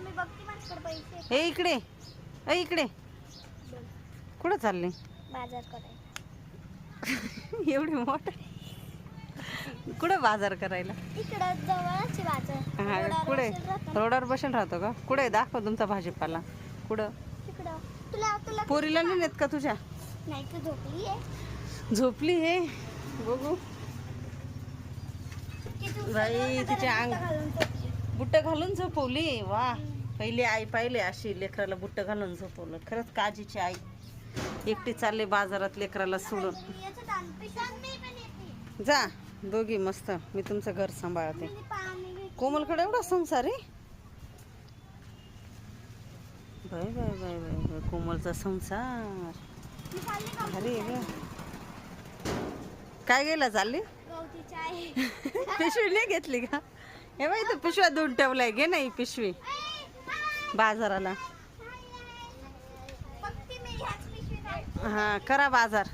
Mummy बघती माझ्याकडे पैसे. हे इकडे, इकडे कुठं चालले? बाजार करायला. एवढी मोठं कुठं बाजार करायला? इकडं जवळच बाजार. हा रोडावर कुठे? बसेल राहतो. रोडावर बसेल राहतो का? कुठे दाखव तुमचा भाजीपाला कुठं? तिकडं. तुला तुला पोरीला नाही नेत का तुझ्या? नाही तू झोपली आहे. झोपली हे बघू किती बाई, तिचे अंग घालून झोपली. बुट्ट घालून झोपवली. वा, पहिली आई पाहिले अशी लेकराला बुट्ट घालून झोपवलं. खरंच काजीची आई. एकटी चालले बाजारात लेकराला सोडून. याच्यात आण. पिशव्यात मी पण येते. जा दोघी मस्त, मी तुमचं घर सांभाळते. मी पाणी घेते. कोमलकडे एवढा संसार आहे. Bye bye bye bye bye, कोमलचा संसार मी चालली का? अरे ग. काय गेला चालली? गवती चाय. पिशवी नाही घेतली का? हे बाई तर पिशव्या धुवून ठेवलाय. घे नाही पिशवी बाजाराला. बघते मी ह्याच पिशवीत आहे. हा करा बाजार.